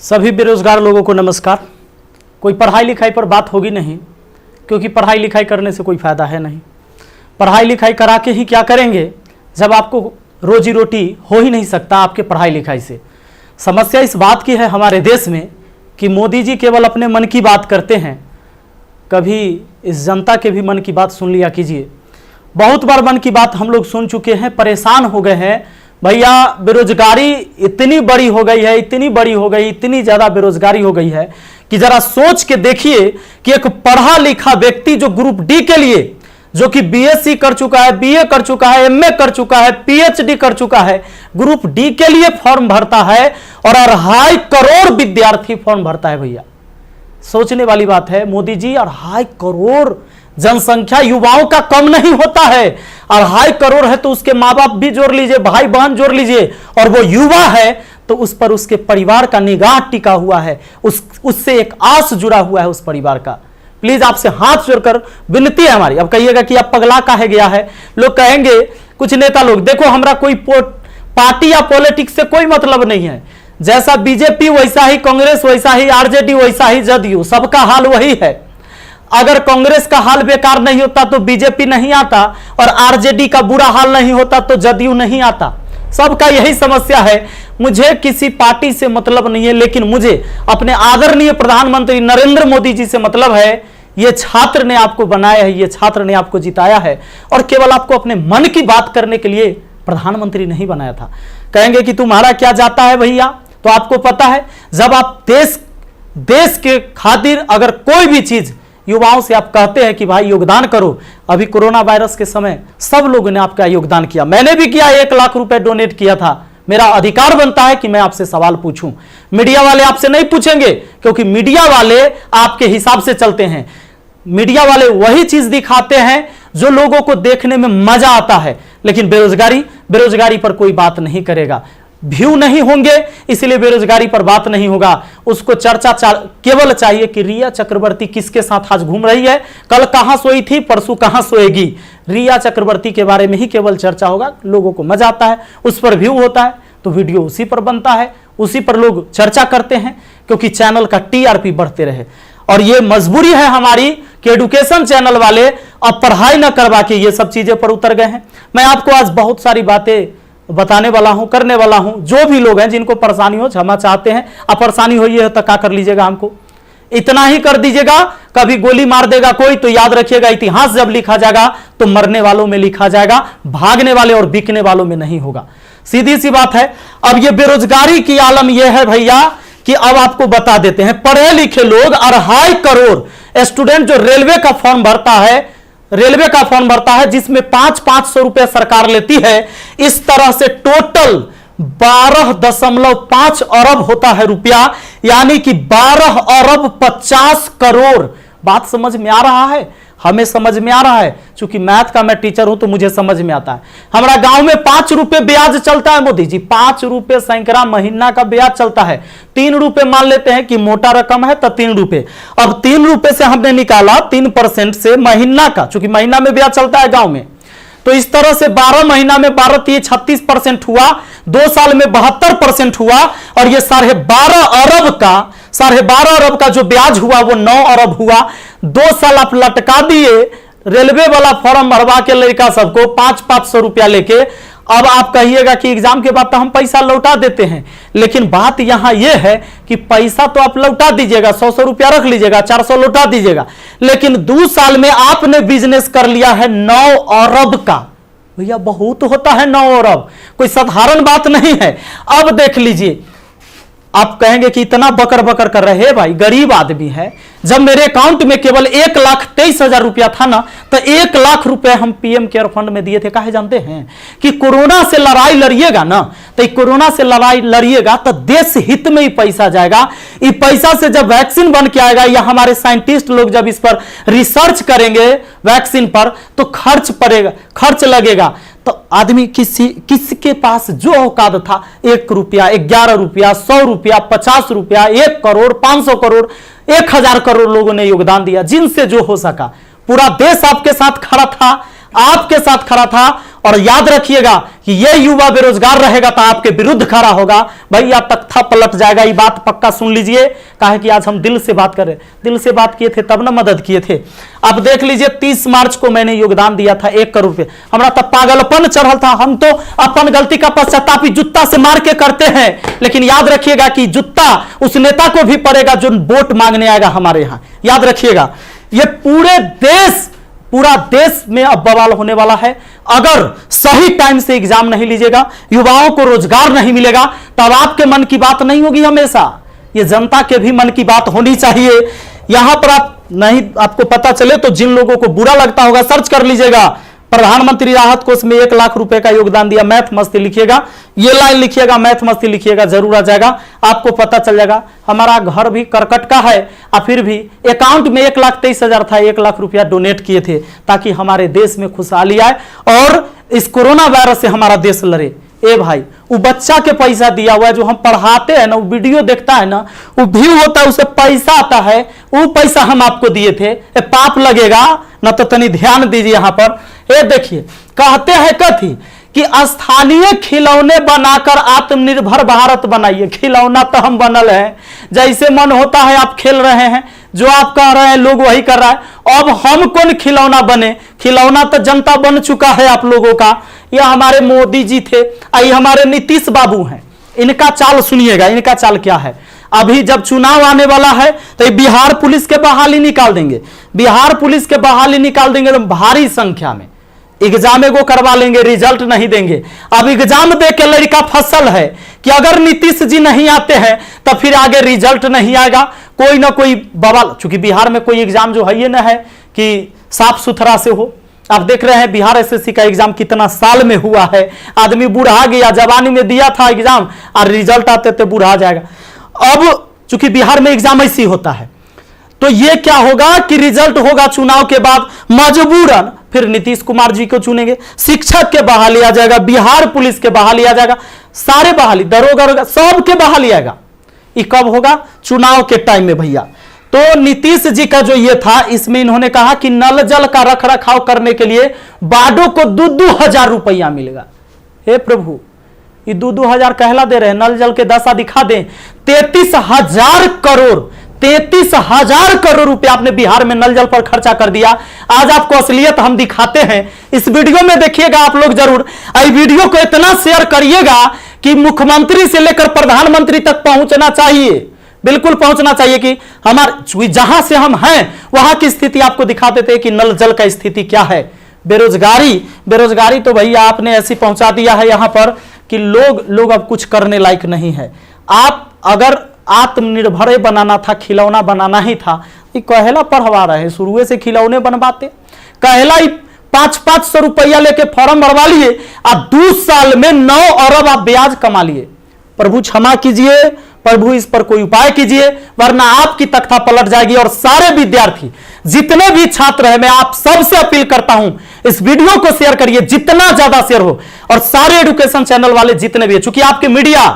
सभी बेरोजगार लोगों को नमस्कार। कोई पढ़ाई लिखाई पर बात होगी नहीं, क्योंकि पढ़ाई लिखाई करने से कोई फायदा है नहीं। पढ़ाई लिखाई करा के ही क्या करेंगे जब आपको रोजी रोटी हो ही नहीं सकता आपके पढ़ाई लिखाई से। समस्या इस बात की है हमारे देश में कि मोदी जी केवल अपने मन की बात करते हैं। कभी इस जनता के भी मन की बात सुन लिया कीजिए। बहुत बार मन की बात हम लोग सुन चुके हैं, परेशान हो गए हैं। भैया बेरोजगारी इतनी बड़ी हो गई है, इतनी बड़ी हो गई, इतनी ज़्यादा बेरोजगारी हो गई है कि जरा सोच के देखिए कि एक पढ़ा लिखा व्यक्ति जो ग्रुप डी के लिए, जो कि बीएससी कर चुका है, बीए कर चुका है, एमए कर चुका है, पीएचडी कर चुका है, ग्रुप डी के लिए फॉर्म भरता है और 2.5 करोड़ विद्यार्थी फॉर्म भरता है। भैया सोचने वाली बात है। मोदी जी 2.5 करोड़ जनसंख्या युवाओं का कम नहीं होता है। 2.5 करोड़ है तो उसके माँ बाप भी जोड़ लीजिए, भाई बहन जोड़ लीजिए, और वो युवा है तो उस पर उसके परिवार का निगाह टिका हुआ है, उससे एक आस जुड़ा हुआ है उस परिवार का। प्लीज आपसे हाथ जोड़कर विनती है हमारी। अब कहिएगा कि आप पगला काहे गया है। लोग कहेंगे, कुछ नेता लोग, देखो हमारा कोई पार्टी या पॉलिटिक्स से कोई मतलब नहीं है। जैसा बीजेपी वैसा ही कांग्रेस, वैसा ही आरजेडी, वैसा ही जदयू, सबका हाल वही है। अगर कांग्रेस का हाल बेकार नहीं होता तो बीजेपी नहीं आता, और आरजेडी का बुरा हाल नहीं होता तो जदयू नहीं आता। सबका यही समस्या है। मुझे किसी पार्टी से मतलब नहीं है, लेकिन मुझे अपने आदरणीय प्रधानमंत्री नरेंद्र मोदी जी से मतलब है। ये छात्र ने आपको बनाया है, ये छात्र ने आपको जिताया है, और केवल आपको अपने मन की बात करने के लिए प्रधानमंत्री नहीं बनाया था। कहेंगे कि तुम्हारा क्या जाता है भैया, तो आपको पता है जब आप देश के खातिर अगर कोई भी चीज युवाओं से आप कहते हैं कि भाई योगदान करो। अभी कोरोना वायरस के समय सब लोगों ने आपका योगदान किया, मैंने भी किया, 1 लाख रुपए डोनेट किया था। मेरा अधिकार बनता है कि मैं आपसे सवाल पूछूं। मीडिया वाले आपसे नहीं पूछेंगे, क्योंकि मीडिया वाले आपके हिसाब से चलते हैं। मीडिया वाले वही चीज दिखाते हैं जो लोगों को देखने में मजा आता है, लेकिन बेरोजगारी पर कोई बात नहीं करेगा। व्यू नहीं होंगे, इसलिए बेरोजगारी पर बात नहीं होगा। उसको चर्चा केवल चाहिए कि रिया चक्रवर्ती किसके साथ आज घूम रही है, कल कहां सोई थी, परसों कहां सोएगी। रिया चक्रवर्ती के बारे में ही केवल चर्चा होगा। लोगों को मजा आता है, उस पर व्यू होता है, तो वीडियो उसी पर बनता है, उसी पर लोग चर्चा करते हैं, क्योंकि चैनल का टीआरपी बढ़ते रहे। और ये मजबूरी है हमारी कि एडुकेशन चैनल वाले अब पढ़ाई न करवा के ये सब चीजें पर उतर गए हैं। मैं आपको आज बहुत सारी बातें बताने वाला हूं, करने वाला हूं। जो भी लोग हैं जिनको परेशानी हो, क्षमा चाहते हैं। अब परेशानी हुई है तो क्या कर लीजिएगा, हमको इतना ही कर दीजिएगा। कभी गोली मार देगा कोई तो याद रखिएगा, इतिहास जब लिखा जाएगा तो मरने वालों में लिखा जाएगा, भागने वाले और बिकने वालों में नहीं होगा। सीधी सी बात है। अब ये बेरोजगारी की आलम यह है भैया कि अब आपको बता देते हैं, पढ़े लिखे लोग 2.5 करोड़ स्टूडेंट जो रेलवे का फॉर्म भरता है, जिसमें 500 रुपए सरकार लेती है। इस तरह से टोटल 12.5 अरब होता है रुपया, यानी कि 12 अरब 50 करोड़। बात समझ में आ रहा है? हमें समझ में आ रहा है, क्योंकि मैथ का मैं टीचर हूं तो मुझे समझ में आता है। हमारा गांव में 5 रुपए ब्याज चलता है मोदी जी, 5 रुपए सैकड़ा महीना का ब्याज चलता है। 3 रुपए मान लेते हैं कि मोटा रकम है तो 3 रुपए। अब 3 रुपए से हमने निकाला 3% से महीना का, क्योंकि महीना में ब्याज चलता है गांव में। तो इस तरह से 12 महीना में 36% हुआ, 2 साल में 72% हुआ, और ये 12.5 अरब का जो ब्याज हुआ वो 9 अरब हुआ। 2 साल आप लटका दिए रेलवे वाला फॉर्म भरवा के लड़का सबको 500 रुपया लेके। अब आप कहिएगा कि एग्जाम के बाद तो हम पैसा लौटा देते हैं, लेकिन बात यहां यह है कि पैसा तो आप लौटा दीजिएगा, 100 रुपया रख लीजिएगा, 400 लौटा दीजिएगा, लेकिन 2 साल में आपने बिजनेस कर लिया है 9 अरब का। भैया बहुत होता है 9 अरब, कोई साधारण बात नहीं है। अब देख लीजिए, आप कहेंगे कि इतना बकर बकर कर रहे हैं, भाई गरीब आदमी है। जब मेरे अकाउंट में केवल 1,23,000 रुपया था ना, तो 1 लाख रुपए हम पीएम केयर फंड में दिए थे। काहे जानते हैं? कि कोरोना से लड़ाई लड़िएगा ना, तो कोरोना से लड़ाई लड़िएगा तो देश हित में ही पैसा जाएगा। इस पैसा से जब वैक्सीन बन के आएगा, या हमारे साइंटिस्ट लोग जब इस पर रिसर्च करेंगे वैक्सीन पर, तो खर्च लगेगा। तो आदमी किसके पास जो औकात था, 1 रुपया, 11 रुपया, 100 रुपया, 50 रुपया, 1 करोड़, 500 करोड़, 1000 करोड़ लोगों ने योगदान दिया, जिनसे जो हो सका। पूरा देश आपके साथ खड़ा था, आपके साथ खड़ा था, और याद रखिएगा कि ये युवा बेरोजगार रहेगा तो आपके विरुद्ध खड़ा होगा, भैया तख्ता पलट जाएगा। ये बात पक्का सुन लीजिए, काहे कि आज हम दिल से बात कर रहे, दिल से बात किए थे तब ना मदद किए थे। अब देख लीजिए 30 मार्च को मैंने योगदान दिया था 1 करोड़ रुपए, हमारा तब पागलपन चढ़ल था। हम तो अपन गलती का पश्चाताप जूता से मार के करते हैं, लेकिन याद रखिएगा कि जूता उस नेता को भी पड़ेगा जो वोट मांगने आएगा हमारे यहां। याद रखिएगा, ये पूरा देश में अब बवाल होने वाला है। अगर सही टाइम से एग्जाम नहीं लीजिएगा, युवाओं को रोजगार नहीं मिलेगा, तब आपके मन की बात नहीं होगी हमेशा, ये जनता के भी मन की बात होनी चाहिए। यहां पर आप नहीं, आपको पता चले तो जिन लोगों को बुरा लगता होगा सर्च कर लीजिएगा, प्रधानमंत्री राहत कोष में 1 लाख रुपए का योगदान दिया। मैथ मस्ती लिखिएगा, ये लाइन लिखिएगा, मैथ मस्ती लिखिएगा, जरूर आ जाएगा, आपको पता चल जाएगा। हमारा घर भी करकट का है और फिर भी अकाउंट में 1,23,000 था, 1 लाख रुपया डोनेट किए थे ताकि हमारे देश में खुशहाली आए और इस कोरोना वायरस से हमारा देश लड़े। ए भाई, वो बच्चा के पैसा दिया हुआ है, जो हम पढ़ाते हैं ना, वो वीडियो देखता है ना, वो व्यू होता है, उसे पैसा आता है, वो पैसा हम आपको दिए थे। पाप लगेगा ना, तो तनी ध्यान दीजिए यहां पर। ये देखिए, कहते हैं कथी कि स्थानीय खिलौने बनाकर आत्मनिर्भर भारत बनाइए। खिलौना तो हम बनल है, जैसे मन होता है आप खेल रहे हैं, जो आप कह रहे हैं लोग वही कर रहा है। अब हम कौन खिलौना बने? खिलौना तो जनता बन चुका है आप लोगों का। ये हमारे मोदी जी थे, ये हमारे नीतीश बाबू हैं। इनका चाल सुनिएगा, इनका चाल क्या है। अभी जब चुनाव आने वाला है तो ये बिहार पुलिस के बहाली निकाल देंगे, बिहार पुलिस के बहाली निकाल देंगे तो भारी संख्या में एग्जाम एगो करवा लेंगे, रिजल्ट नहीं देंगे। अब एग्जाम दे के लड़का फसल है कि अगर नीतीश जी नहीं आते हैं तो फिर आगे रिजल्ट नहीं आएगा, कोई ना कोई बवाल। चूंकि बिहार में कोई एग्जाम जो है ये ना है कि साफ सुथरा से हो। आप देख रहे हैं बिहार एसएससी का एग्जाम कितना साल में हुआ है, आदमी बूढ़ा गया, जवानी में दिया था एग्जाम और रिजल्ट आते थे बूढ़ा जाएगा। अब चूंकि बिहार में एग्जाम ऐसी होता है, तो ये क्या होगा कि रिजल्ट होगा चुनाव के बाद, मजबूरन फिर नीतीश कुमार जी को चुनेंगे, शिक्षक के बहाली आ जाएगा, बिहार पुलिस के बहाली आ जाएगा, सारे बहाली, दरोगा सब के बहाली आएगा। ये कब होगा? चुनाव के टाइम में भैया। तो नीतीश जी का जो ये था, इसमें इन्होंने कहा कि नल जल का रख रखाव करने के लिए वार्डों को 2-2 हजार रुपया मिलेगा। हे प्रभु, ये 2-2 हजार कहला दे रहे हैं, नल जल के दशा दिखा दें। 33,000 करोड़, 33,000 करोड़ रुपया आपने बिहार में नल जल पर खर्चा कर दिया। आज आपको असलियत हम दिखाते हैं, इस वीडियो में देखिएगा आप लोग जरूर। इस वीडियो को इतना शेयर करिएगा कि मुख्यमंत्री से लेकर प्रधानमंत्री तक पहुंचना चाहिए, बिल्कुल पहुंचना चाहिए कि हमारे जहां से हम हैं वहां की स्थिति आपको दिखा देते हैं कि नल जल का स्थिति क्या है। बेरोजगारी तो भैया आपने ऐसी पहुंचा दिया है यहां पर कि लोग अब कुछ करने लायक नहीं है। आप अगर आत्मनिर्भर बनाना था, खिलौना बनाना ही था, ये कहेला पढ़वा रहे, शुरू से खिलौने बनवाते। कहेला 500-500 रुपया लेके फॉर्म भरवा लिए और 2 साल में 9 अरब आप ब्याज कमा लिए। प्रभु क्षमा कीजिए, प्रभु इस पर कोई उपाय कीजिए, वरना आपकी तख्ता पलट जाएगी। और सारे विद्यार्थी, जितने भी छात्र हैं, मैं आप सबसे अपील करता हूं, इस वीडियो को शेयर करिए, जितना ज्यादा शेयर हो। और सारे एजुकेशन चैनल वाले जितने भी, चूंकि आपके मीडिया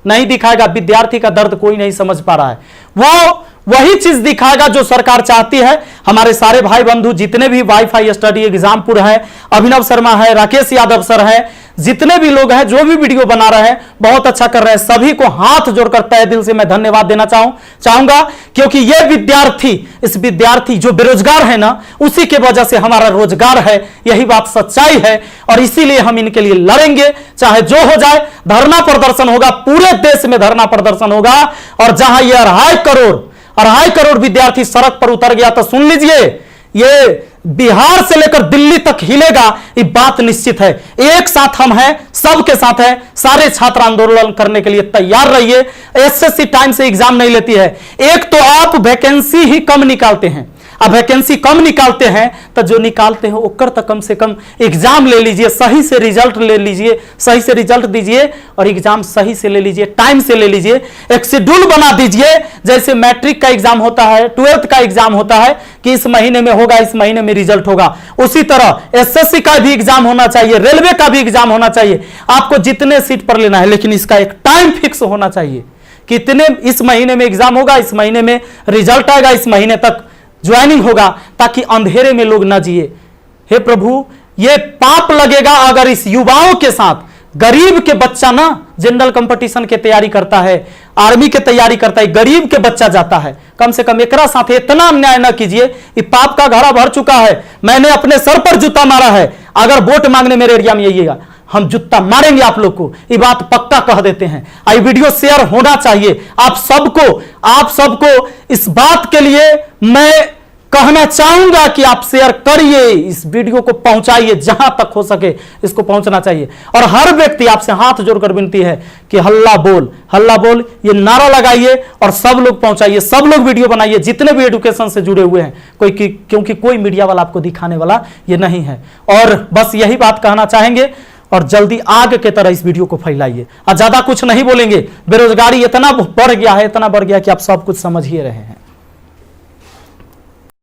नहीं दिखाएगा, विद्यार्थी का दर्द कोई नहीं समझ पा रहा है, वो वही चीज दिखाएगा जो सरकार चाहती है। हमारे सारे भाई बंधु जितने भी वाईफाई स्टडी एग्जामपुर है, अभिनव शर्मा है, राकेश यादव सर है, जितने भी लोग हैं जो भी वीडियो बना रहे हैं बहुत अच्छा कर रहे हैं, सभी को हाथ जोड़कर तहे दिल से मैं धन्यवाद देना चाहूंगा। क्योंकि ये विद्यार्थी जो बेरोजगार है ना, उसी के वजह से हमारा रोजगार है, यही बात सच्चाई है। और इसीलिए हम इनके लिए लड़ेंगे, चाहे जो हो जाए। धरना प्रदर्शन होगा, पूरे देश में धरना प्रदर्शन होगा। और जहां ये 2.5 करोड़ विद्यार्थी सड़क पर उतर गया, तो सुन लीजिए, ये बिहार से लेकर दिल्ली तक हिलेगा, ये बात निश्चित है। एक साथ हम हैं, सबके साथ हैं। सारे छात्र आंदोलन करने के लिए तैयार रहिए। एसएससी टाइम से एग्जाम नहीं लेती है। एक तो आप वैकेंसी ही कम निकालते हैं, अब वैकेंसी कम निकालते हैं तो जो निकालते हैं ओकर तो कम से कम एग्जाम ले लीजिए, सही से रिजल्ट ले लीजिए, सही से रिजल्ट दीजिए और एग्जाम सही से ले लीजिए, टाइम से ले लीजिए। एक शेड्यूल बना दीजिए, जैसे मैट्रिक का एग्जाम होता है, 12th का एग्जाम होता है कि इस महीने में होगा, इस महीने में रिजल्ट होगा। उसी तरह एसएससी का भी एग्जाम होना चाहिए, रेलवे का भी एग्जाम होना चाहिए। आपको जितने सीट पर लेना है, लेकिन इसका एक टाइम फिक्स होना चाहिए। कितने इस महीने में एग्जाम होगा, इस महीने में रिजल्ट आएगा, इस महीने तक ज्वाइनिंग होगा, ताकि अंधेरे में लोग ना जिए। हे प्रभु, ये पाप लगेगा अगर इस युवाओं के साथ गरीब के बच्चा ना जनरल कंपटीशन के तैयारी करता है, आर्मी के तैयारी करता है, गरीब के बच्चा जाता है, कम से कम एकरा साथ इतना अन्याय ना कीजिए। ये पाप का घड़ा भर चुका है। मैंने अपने सर पर जूता मारा है। अगर वोट मांगने मेरे एरिया में आइएगा, हम जूता मारेंगे आप लोग को, ये बात पक्का कह देते हैं। आई वीडियो शेयर होना चाहिए। आप सबको इस बात के लिए मैं कहना चाहूंगा कि आप शेयर करिए, इस वीडियो को पहुंचाइए, जहां तक हो सके इसको पहुंचना चाहिए। और हर व्यक्ति आपसे हाथ जोड़कर विनती है कि हल्ला बोल ये नारा लगाइए और सब लोग पहुंचाइए, सब लोग वीडियो बनाइए, जितने भी एजुकेशन से जुड़े हुए हैं, क्योंकि कोई मीडिया वाला आपको दिखाने वाला ये नहीं है। और बस यही बात कहना चाहेंगे और जल्दी आग के तरह इस वीडियो को फैलाइए। और ज्यादा कुछ नहीं बोलेंगे। बेरोजगारी इतना बढ़ गया है कि आप सब कुछ समझ ही रहे हैं।